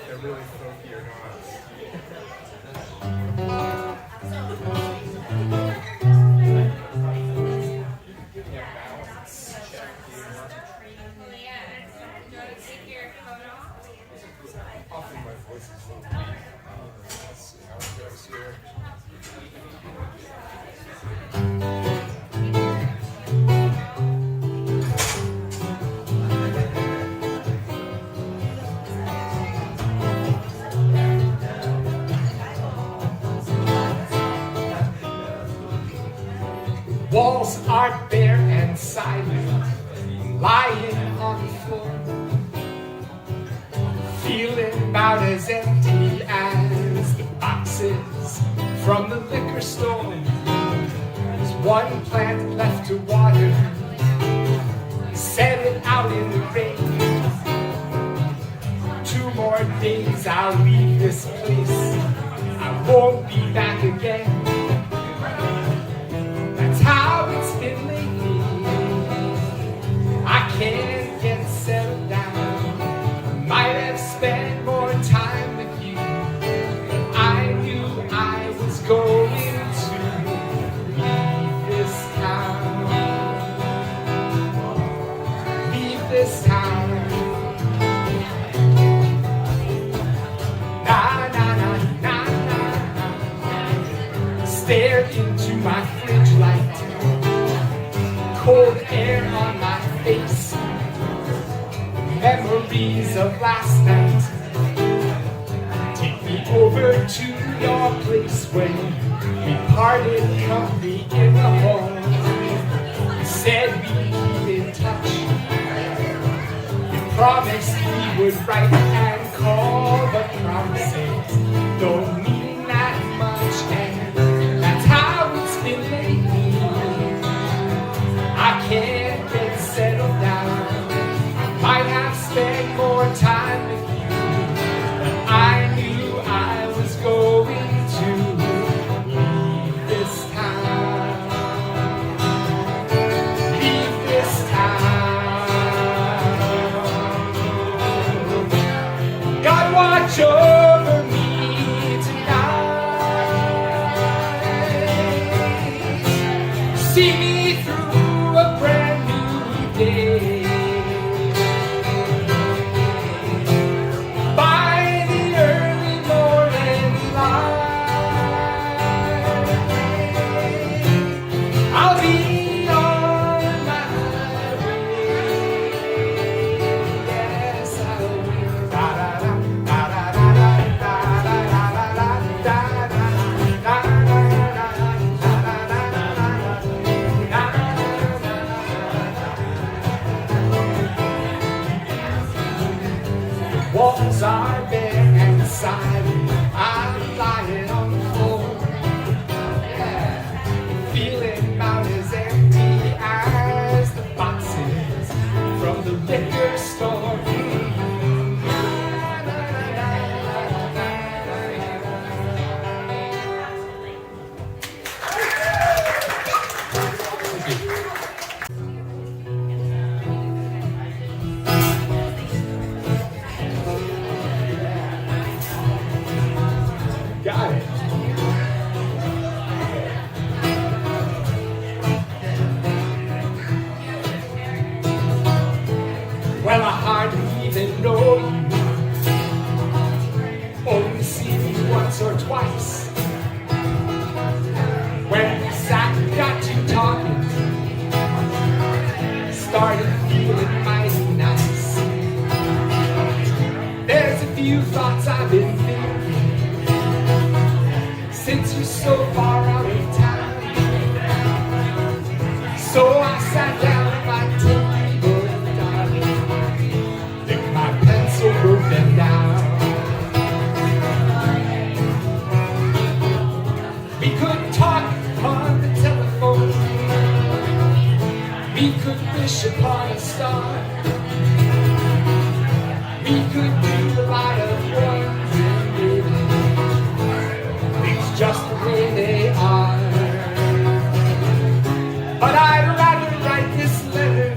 they're really folky or not. Often my voice is so weak. Let's see how it goes here. Walls are bare and silent, lying on the floor, feeling about as empty as the boxes from the liquor store. There's one plant left to water, set it out in the rain. 2 more days I'll leave this place, I won't be back again. That's how it's been lately, I can't get settled down. Might have spent more time with you, but I knew I was going to leave this town. Leave this town. Na na na na na. Stare into my fridge light, cold air on my face, memories of last night. Take me over to your place when we parted company in the hall. We said we'd keep in touch, we promised we would write and call, but promises don't mean that much, and that's how it's been lately. I can't get settled down. Might have spent more time with you, but I knew I was going to leave this town. Leave this town. God watch over me tonight. See me through a brand new day. Walls are bare and silent, I'm lying on the floor, feeling about as empty as the boxes from the liquor store. Got it. Well, I hardly even know you. Only seen you once or twice. When we sat and got to talking, started feeling mighty nice. There's a few thoughts I've been thinking since you're so far out of town. So I sat down at my table, darling, picked my pencil, wrote them down. We could talk on the telephone, we could wish upon a star, we could do a lot of wondering, things just the way they are. But I'd rather write this letter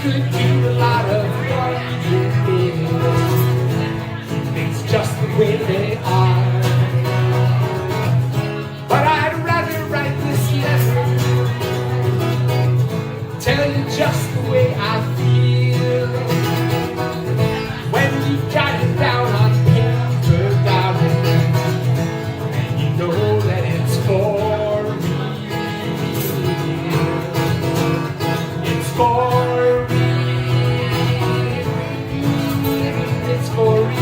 could do a lot of wondering. Things just the way they are. But I'd rather write this letter, tell you just the way I feel. When you got it down on paper, darling, and you know that it's for real. It's for real. It's for real.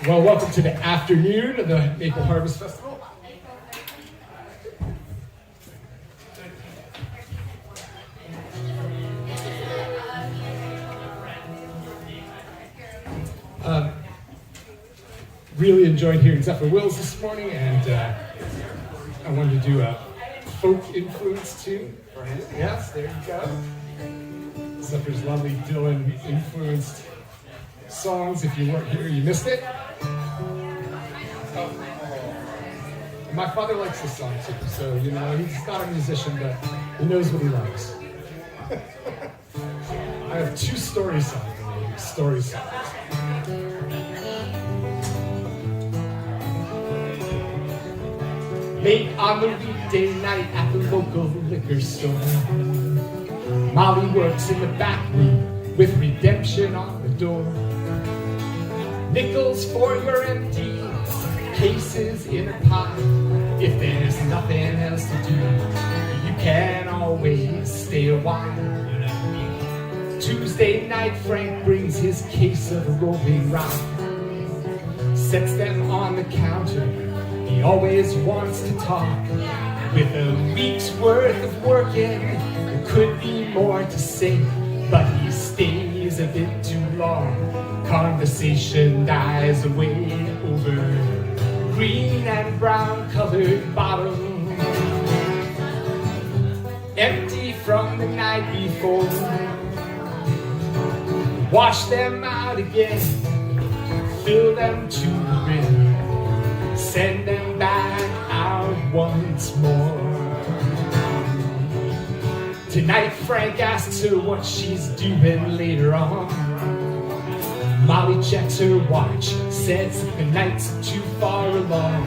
Well, welcome to the afternoon of the Maple Harvest Festival. Really enjoyed hearing Zephyr Wills this morning, and I wanted to do a folk influence tune for him. Yes, there you go. Zephyr's lovely Dylan influenced songs. If you weren't here, you missed it. My father likes this song too, so you know he's not a musician, but he knows what he likes. I have two story songs. Story songs. Late on the weekday night at the local liquor store, Molly works in the back room with redemption on the door. Nickels for your empty cases in a pot. If there's nothing else to do, you can always stay a while. Tuesday night, Frank brings his case of Rolling Rock, sets them on the counter. He always wants to talk. With a week's worth of working, there could be more to say, but he stays a bit too long. Conversation dies away over green and brown colored bottles, empty from the night before. Wash them out again, fill them to the rim, send them back out once more. Tonight Frank asks her what she's doing later on. Molly checks her watch, says the night's too far along.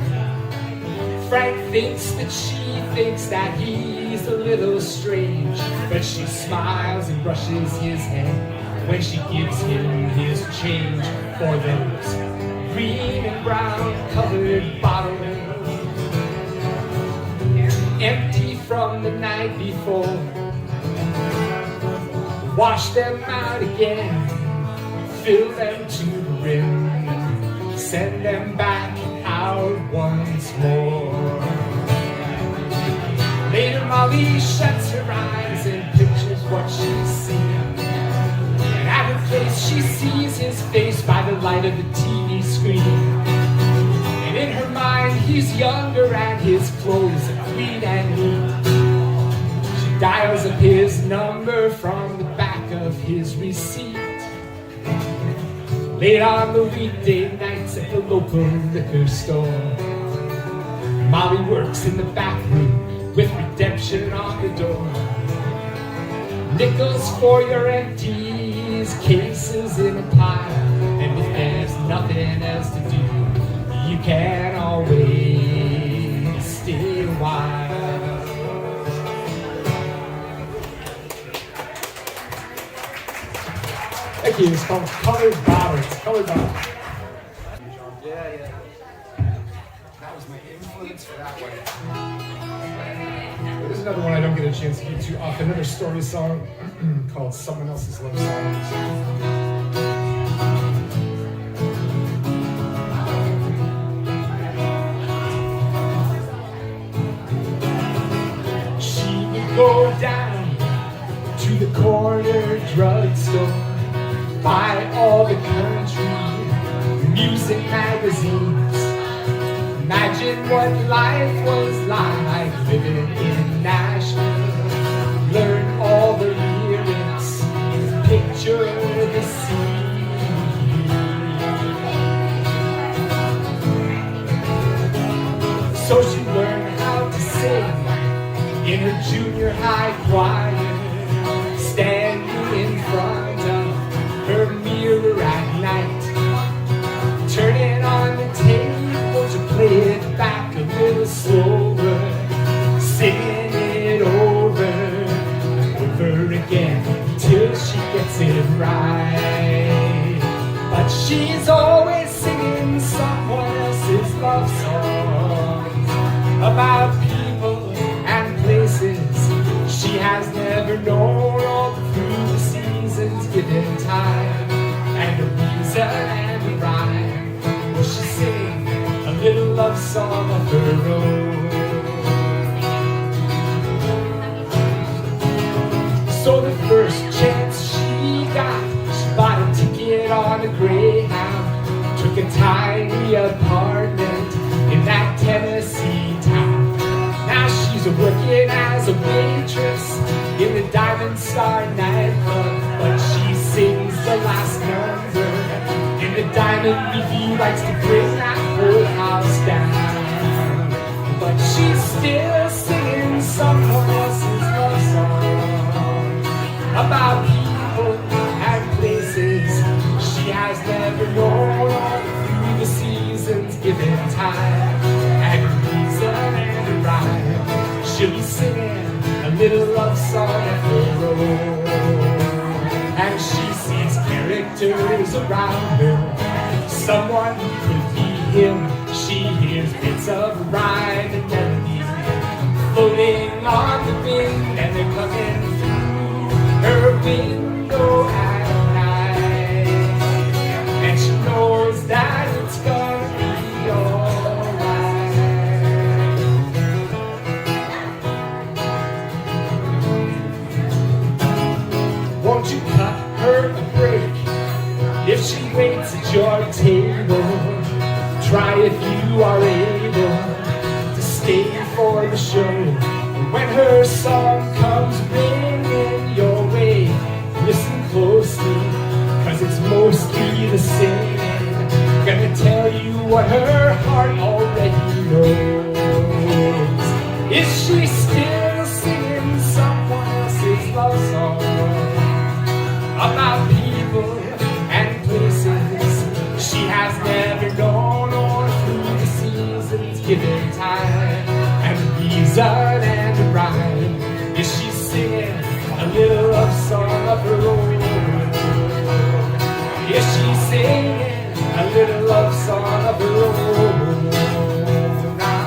Frank thinks that she thinks that he's a little strange, but she smiles and brushes his head when she gives him his change for those green and brown colored bottles, empty from the night before. Wash them out again, fill them to the rim, send them back out once more. Later Molly shuts her eyes and pictures what she's seen. And at her place she sees his face by the light of the TV screen. And in her mind he's younger and his clothes are clean and neat. She dials up his number from the back of his receipt. Late on the weekday nights at the local liquor store, Molly works in the back room with redemption on the door. Nickels for your empties, cases in a pile. And if there's nothing else to do, you can always stay a while. Thank you. It's called Colored Bottles. Colored Bottles. Yeah. That was my influence for that one. There's another one I don't get a chance to get to off another story song called Someone Else's Love Songs. She would go down to the corner drugstore, buy all the country music magazines. Imagine what life was like living in Nashville. Learn all the lyrics, picture the scene. So she learned how to sing in her junior high choir, standing in front of her mirror at night, turning on the table to play it back a little slower, singing it over and over again till she gets it right. But she's always singing someone else's love songs about people and places she has never known, all through the seasons, given time and a reason and a rhyme. Well, she's singing a little love song of her own. So the first chance she got, she bought a ticket on a Greyhound, took a tiny apartment in that Tennessee town. Now she's working as a waitress in the Diamond Star nightclub, but she sings the last number in the Diamond BB, likes to bring that whole house down. But she's still singing someone else's love song about people and places she has never known, all through the seasons, given time and a reason and a rhyme. She'll be singing a little love song of her own, and she sees characters around her, someone who could be him. She hears bits of rhyme and melody floating on the wind, and they're coming through her window at night, and she knows that it's gonna be alright. Won't you cut her a break if she waits at your table? Try if you are able to stay for the show. When her song comes ringing your way, listen closely, cause it's mostly the same. Gonna tell you what her heart already knows. Is she still singing someone else's love song about people and places she has never known, or through the seasons, given time and a reason and a rhyme? Is she singing a little love song of her own? Is she singing a little love song of her own now?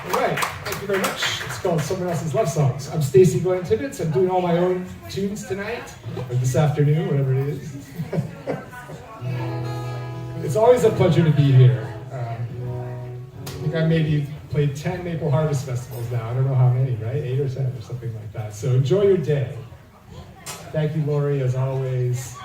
All right, thank you very much. It's called Someone Else's Love Songs. I'm Stacy Glenn Tibbetts. I'm doing all my own tunes tonight, or this afternoon, whatever it is. It's always a pleasure to be here. I think I maybe played 10 Maple Harvest Festivals now. I don't know how many, right? 8 or 10 or something like that. So enjoy your day. Thank you, Lori, as always.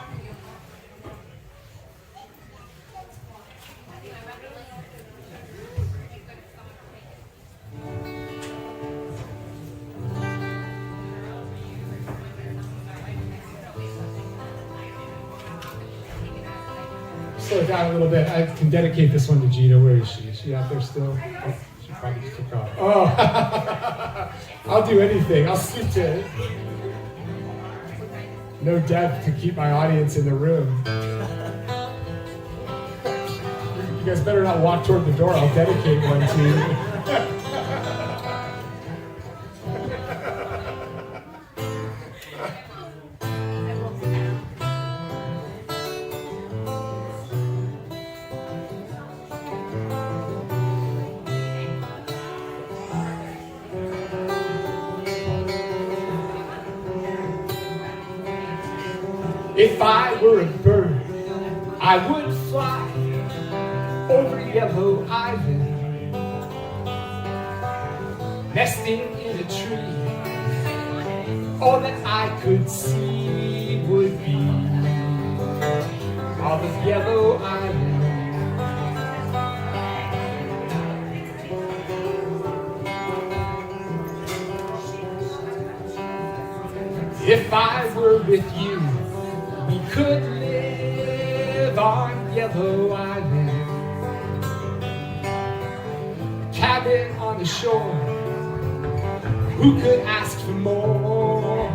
Slow it down a little bit. I can dedicate this one to Gina. Where is she? Is she out there still? Oh, she probably just took off. Oh, I'll do anything. I'll sleep to it. No depth to keep my audience in the room. You guys better not walk toward the door. I'll dedicate one to you. If I were a bird, I would fly over Yellow Island, nesting in a tree. All that I could see would be all of Yellow Island. If I were with you, we'd could live on Yellow Island, a cabin on the shore. Who could ask for more?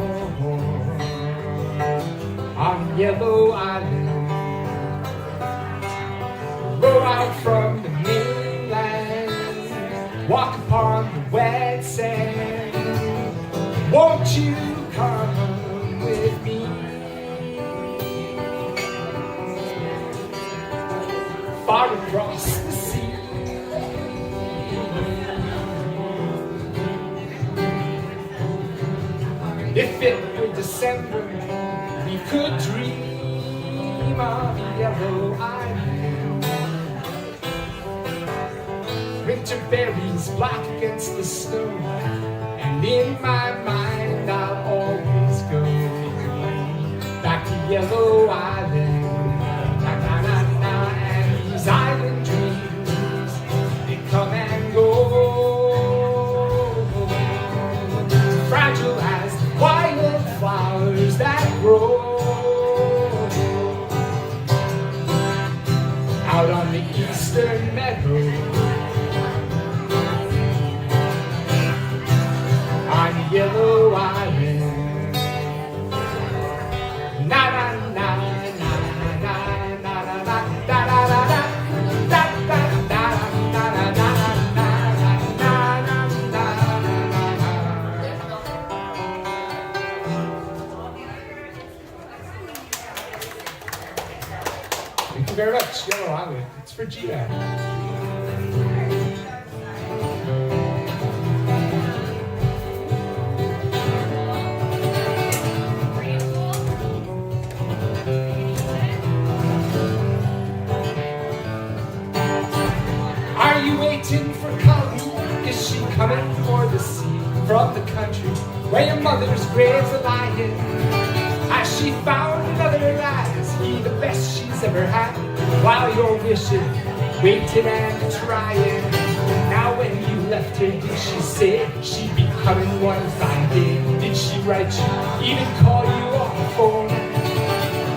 On Yellow Island, row out from the mainland, walk upon the wet sand. Won't you come with me? Far across the sea. If it were December, we could dream of Yellow Island. Winter berries black against the snow, and in my mind I'll always go back to Yellow Island. Na na na na, and these island dreams, they come and go, fragile as the wildflowers that grow out on the eastern meadow. On Yellow Island, na na na na na na na na da da da da da da da da da da Thank you very much, Yellow Island. It's for Gina. For Colleen, is she coming for the sea from the country where your mother's graves are lying? Has she found another lad? Is he the best she's ever had? While you're wishing, waiting and trying. Now when you left her, did she say she'd be coming one fine day? Did she write you, even call you on the phone?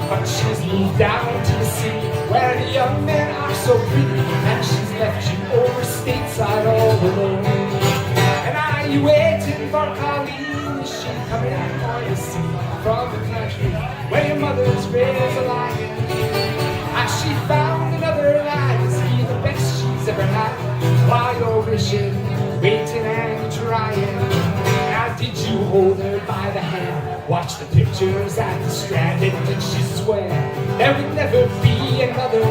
But she's moved down to the city where the young men are so pretty, and she's left you over stateside all alone. And are you waiting for Colleen? Is she coming for the sea from the country where your mother's graves are lying? Has she found another lad? Is he the best she's ever had? While you're wishing, waiting and trying. Now did you hold her by the hand, watch the pictures at the Strand, and did she swear there would never be another?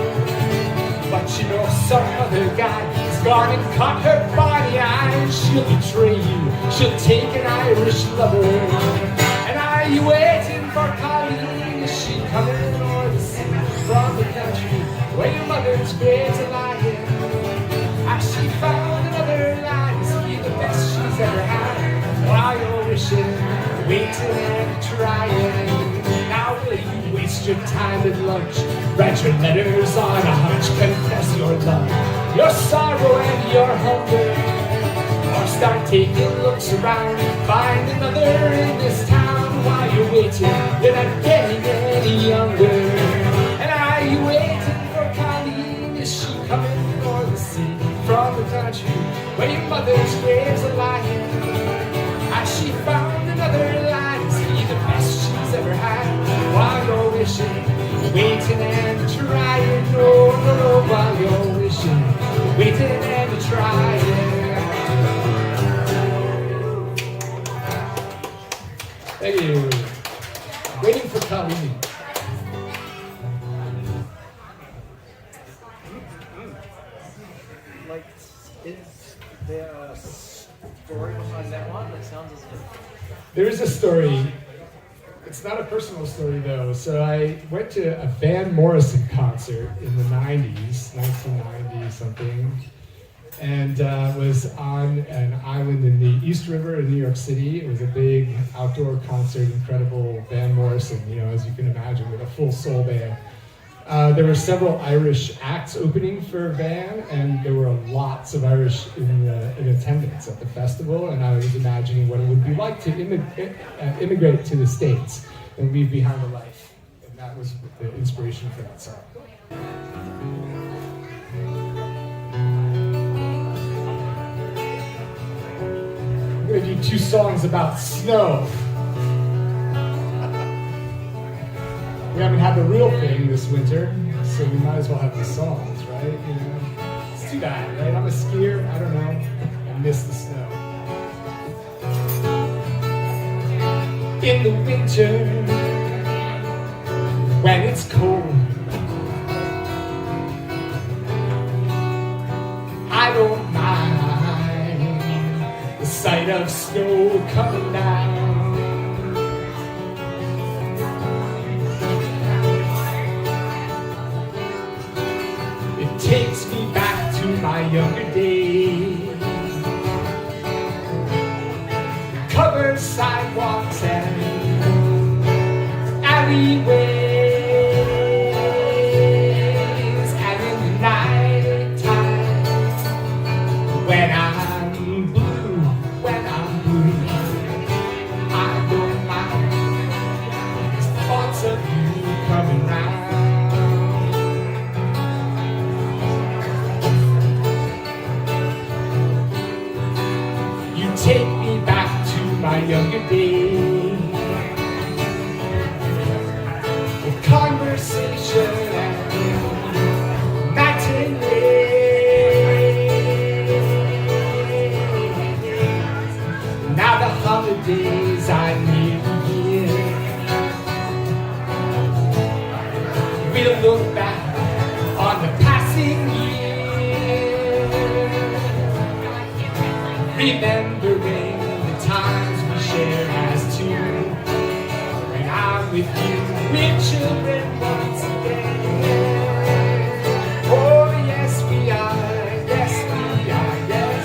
But you know some other guy has gone and caught her by the eye, and she'll betray you, she'll take an Irish lover. And are you waiting for Colleen? Is she coming o'er the sea from the country where your mother's graves are lying? Has she found another lad? Is he the best she's ever had? While you're wishing, waiting and trying. Now will you waste your time at lunch, write your letters on a hunch, confess your love, your sorrow and your hunger, or start taking looks around, find another in this town? While you're waiting, you're not getting any younger. And are you waiting for Colleen? Is she coming for the sea from the country where your mother's graves are lying? Has she found another lad? Is he the best she's ever had? While you're wishing, waiting and trying. No, no, no, while you're wishing, waiting and trying. Thank you. Waiting for Colleen. Like, is there a story behind that one? It sounds as if... There is a story. It's not a personal story though. So I went to a Van Morrison concert in the 90s, 1990 something, and was on an island in the East River in New York City. It was a big outdoor concert, incredible Van Morrison, you know, as you can imagine, with a full soul band. There were several Irish acts opening for Van, and there were lots of Irish in attendance at the festival, and I was imagining what it would be like to immigrate to the States and leave behind a life in that was the inspiration for that song. I'm going to do 2 songs about snow. We haven't had the real thing this winter, so we might as well have the songs, right? You know, it's too bad, right? I'm a skier. I don't know. I miss the snow. In the winter, when it's cold, I don't mind the sight of snow coming down. It takes me back to my younger days. Covered sidewalks and alleyways, and in the night time, when I'm blue, I don't mind these thoughts of you coming round. You take me back to my younger days. Conversation and matinee. Now the holidays I need here. We'll look back on the passing year, remembering the times we shared as two. When I'm with you, we're children once again. Oh, yes, we are. Yes, we are. Yes,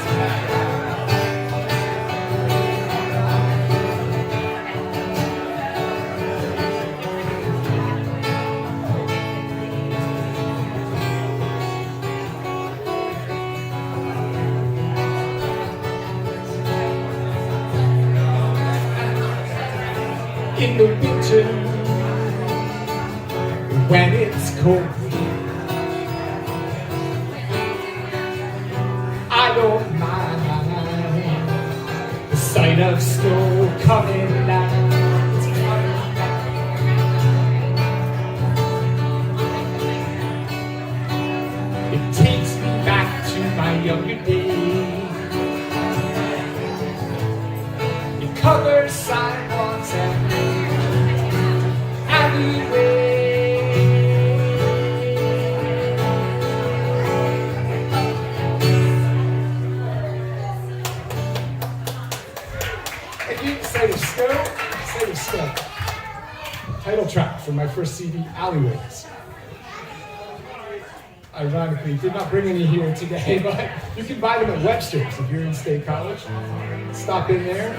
in the winter, when it's cold, I don't mind the sight of snow coming down. It takes me back to my younger days. It covers sidewalks and alleyways. Sight of Snow. Title track from my first CD, Alleyways. Ironically, did not bring any here today, but you can buy them at Webster's if you're in State College. Stop in there.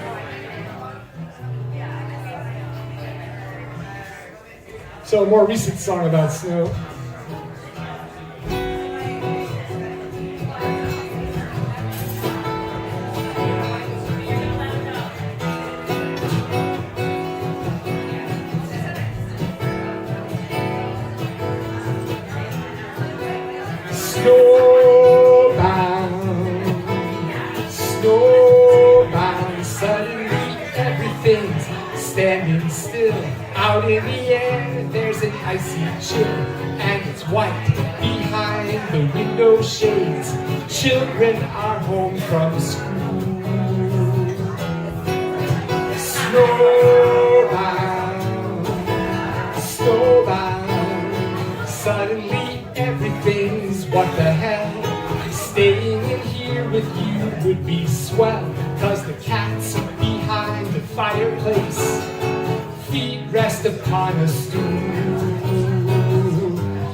So a more recent song about snow. Snowbound, suddenly everything's standing still. Out in the air, there's an icy chill, and it's white behind the window shades. Children are home from school. Snowbound, suddenly everything's what the hell. Staying in here with you would be swell, 'cause the cat's behind the fireplace, feet rest upon a stool.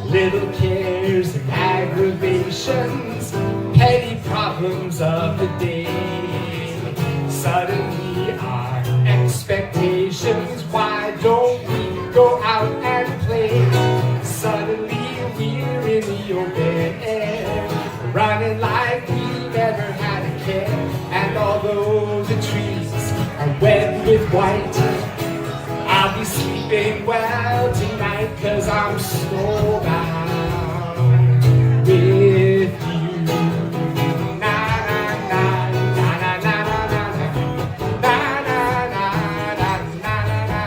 Little cares and aggravations, petty problems of the day. Suddenly our expectations, why don't we go out and play? Suddenly we're in the open air, running like we never had a care. And although the trees are wet with white, I'll be sleeping well tonight, 'cause I'm snowbound with you. Na na na na na na na na na na na na na na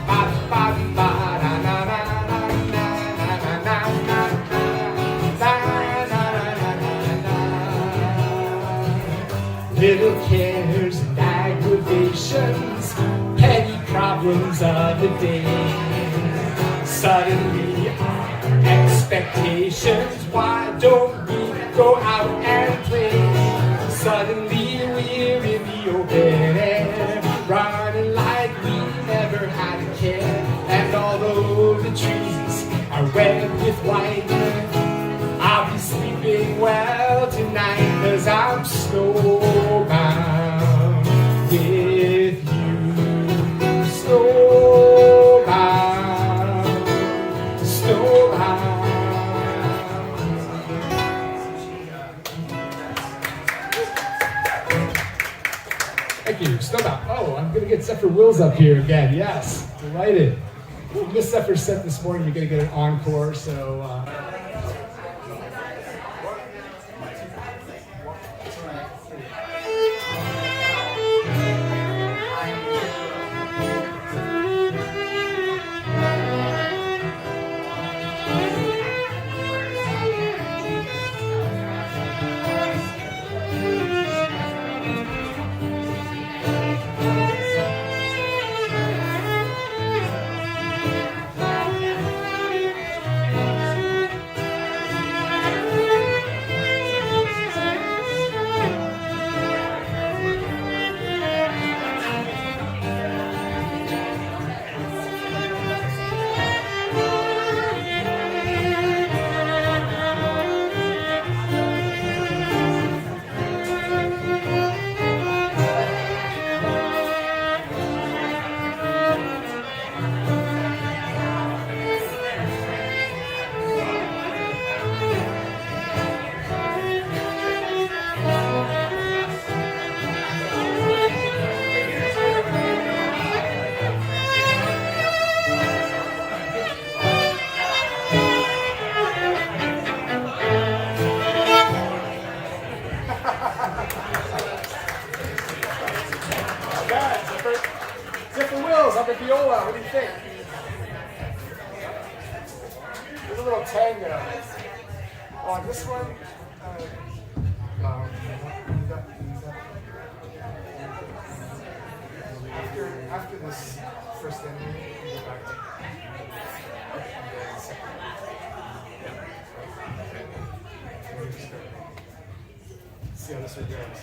ba ba ba na na na na na na na na. Little cares and aggravations, petty problems of the day. Suddenly expectations, why don't we go out and play? Suddenly we're in the open air, running like we never had a care. And although the trees are red with white, I'll be sleeping well tonight, 'cause I'm snowbound with you. Snowbound, snowbound. Thank you, Snowbound. Oh, I'm gonna get Zephyr Wills up here again. Yes, delighted. Well, Miss Zephyr set this morning. You're gonna get an encore, so. Zephyr Wills up at viola. What do you think? There's a little tango. On this one, after this first ending, we go back to see how this one goes.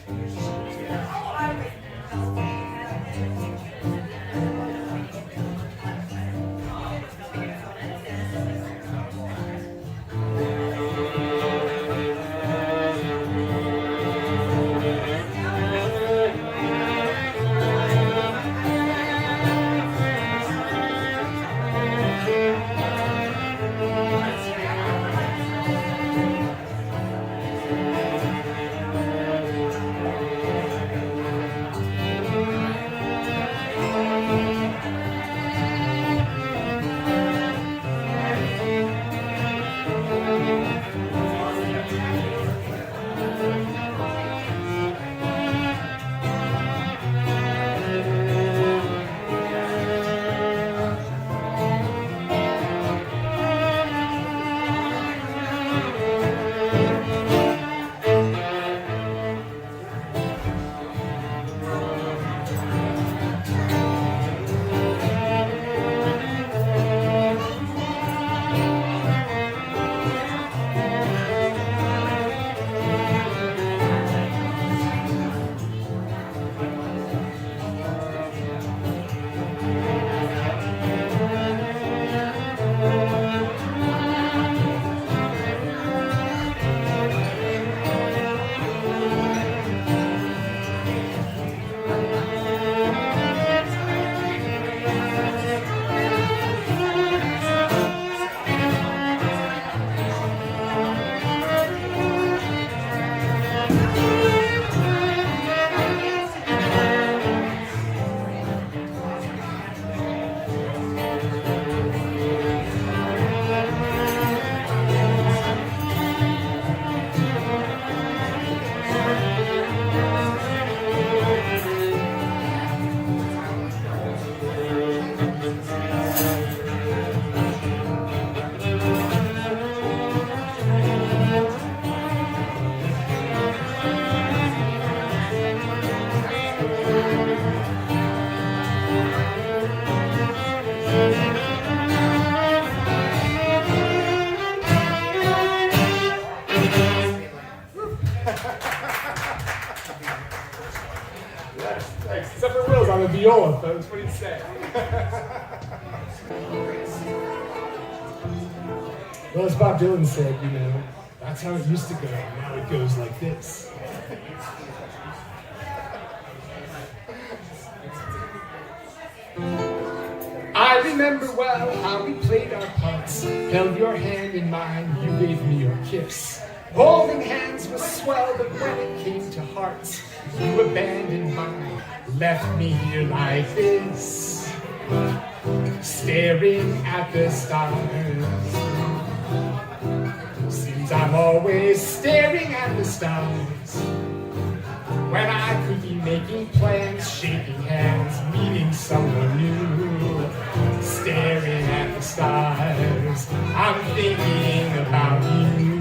Thanks. Zephyr Wills on the viola, folks. What do you say? Well, as Bob Dylan said, you know, that's how it used to go. Now it goes like this. I remember well how we played our parts. Held your hand in mine, you gave me your kiss. Holding hands was swell, but when it came to hearts, you abandoned mine, left me here like this, staring at the stars. Seems I'm always staring at the stars, when I could be making plans, shaking hands, meeting someone new. Staring at the stars, I'm thinking about you.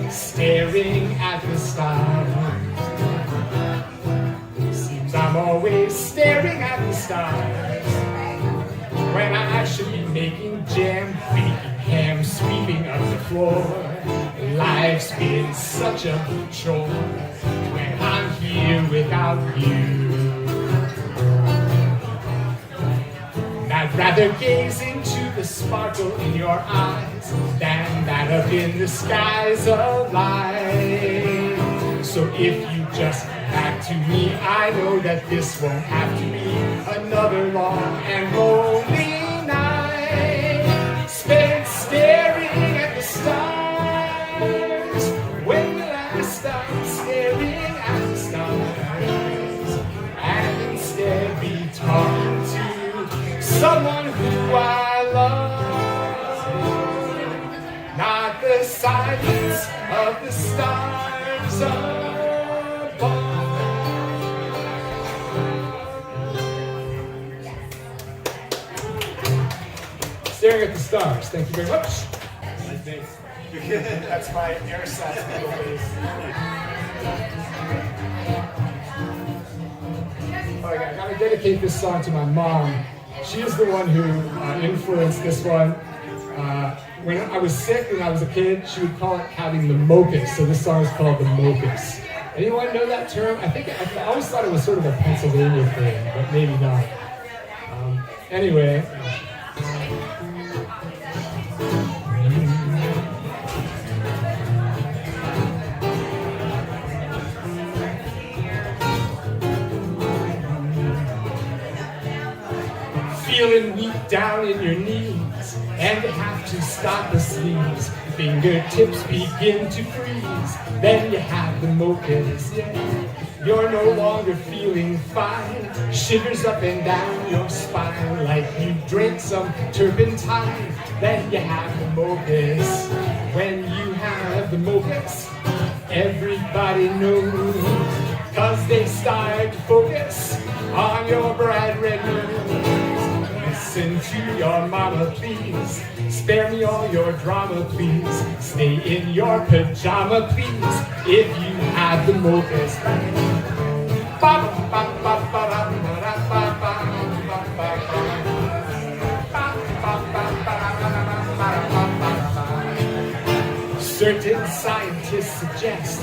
Staring at the stars, seems I'm always staring at the stars, when I should be making jam, baking ham, sweeping up the floor. Life's been such a chore when I'm here without you. And I'd rather gaze into the sparkle in your eyes than that up in the skies alive. So if you just back to me, I know that this won't have to be another long and lonely night spent staring at the stars. When will I stop staring at the stars and instead be talking to someone who I love? Not the silence of the stars above. Staring at the stars. Thank you very much. That's my air sax bass. I gotta dedicate this song to my mom. She is the one who influenced this one. When I was sick and I was a kid, she would call it having the Mocus. So this song is called the Mocus. Anyone know that term? I always thought it was sort of a Pennsylvania thing, but maybe not. Anyway. Feeling weak down in your knees and have to stop the sneeze. Fingertips begin to freeze. Then you have the Mocus, yeah. You're no longer feeling fine. Shivers up and down your spine like you drank some turpentine. Then you have the Mocus. When you have the Mocus, everybody knows, 'cause they start to focus on your bright red nose. Listen to your mama, please. Spare me all your drama, please. Stay in your pajama, please. If you have the Mocus. Certain scientists suggest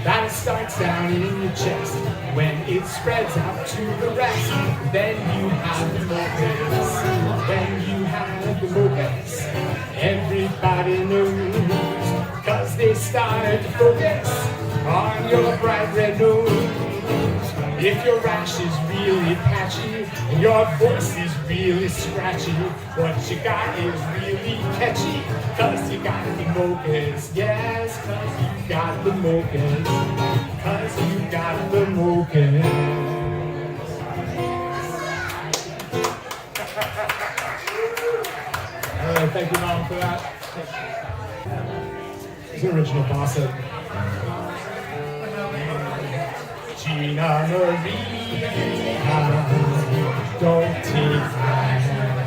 that it starts down in your chest. When it spreads out to the rest, then you have the Mocus. Then you have the Mocus. Everybody knows, 'cause they start to focus on your bright red nose. If your rash is really patchy and your voice is really scratchy, what you got is really catchy, 'cause you got the Mocus. Yes, 'cause you got the Mocus. 'Cause you got the Mocus. All right, thank you, Mom, for that. It's an original bossa. Gina Maria, don't take my hand,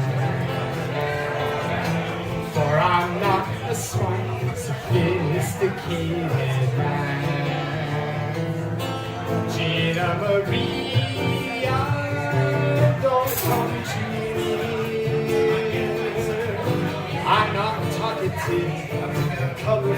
for I'm not a smart, sophisticated man. Gina Maria,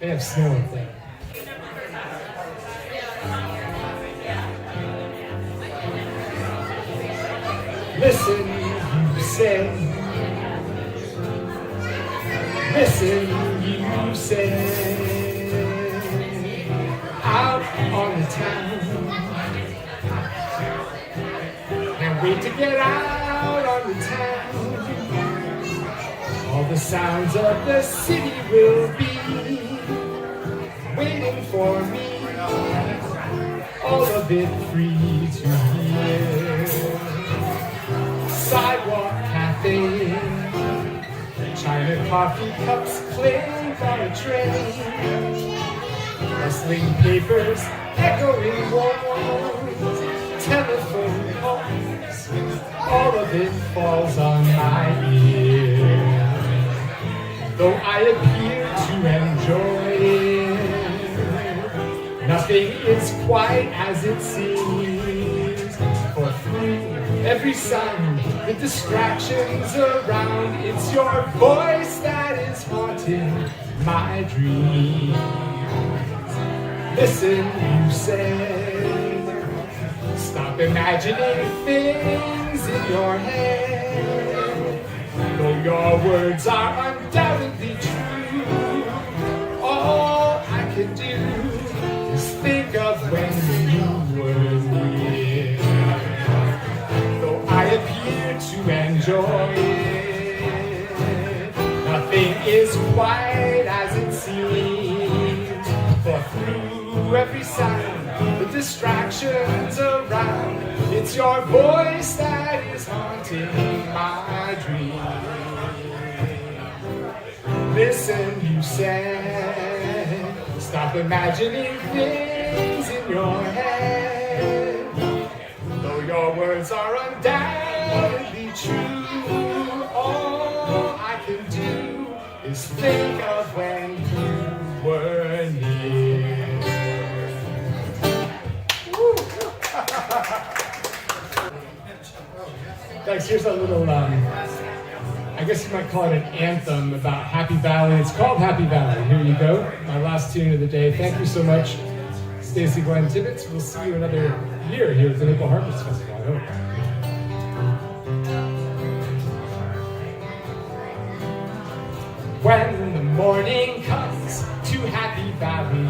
They have snow up there. Listen, you say. Listen, you say. Out on the town. Can't wait to get out on the town. All the sounds of the city will be waiting for me. All of it free to hear. Sidewalk cafe, China coffee cups clink on a tray, rustling papers, echoing walls, telephone calls, all of it falls on my ear. Though I appear to enjoy it, nothing is quite as it seems. For through every sound, the distractions around, it's your voice that is haunting my dreams. Listen, you say, stop imagining things in your head. Though your words are undoubtedly true, all I can do is think of when you were near. Though I appear to enjoy it, nothing is quite as it seems. For through every sound, the distractions around, it's your voice that is haunting my dreams. Listen, you said, stop imagining things in your head. Though your words are undoubtedly true, all I can do is think of when you were near. Thanks. Here's a little, I guess you might call it an anthem about Happy Valley. It's called Happy Valley. Here you go. My last tune of the day. Thank you so much, Stacy Glenn Tibbetts. We'll see you another year here at the Maple Harvest Festival, I hope. When the morning comes to Happy Valley,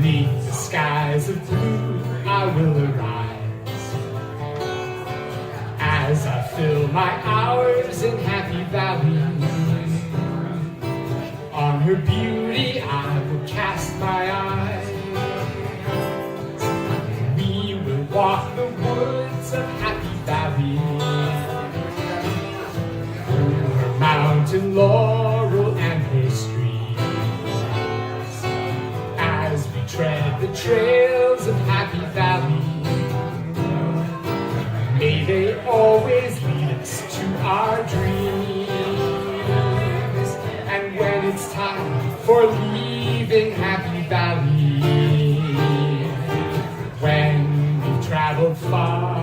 neath the skies of blue, I will arise. As I fill my hours in Happy Valley, on her beauty I will cast my eyes. We will walk the woods of Happy Valley, through her mountain laurel and her streams. As we tread the trails of Happy Valley, may they always lead us to our dreams. And when it's time for leaving Happy Valley, when we've traveled far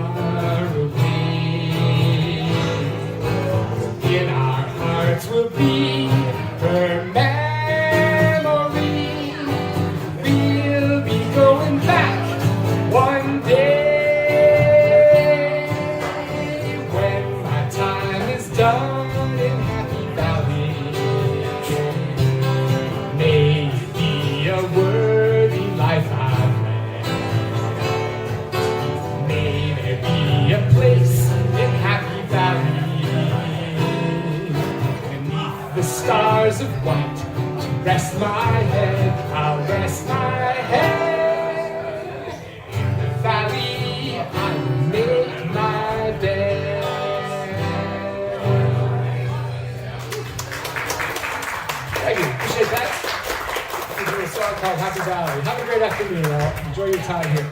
away, in our hearts will be her memory. We'll be going back one day. Done in Happy Valley, may it be a worthy life I've led. May there be a place in Happy Valley, beneath the stars of white, to rest my head. I'll rest my head in the valley. I will make my bed. Thank you. Appreciate that. This is a song called Happy Valley. Have a great afternoon, all. Enjoy your time here.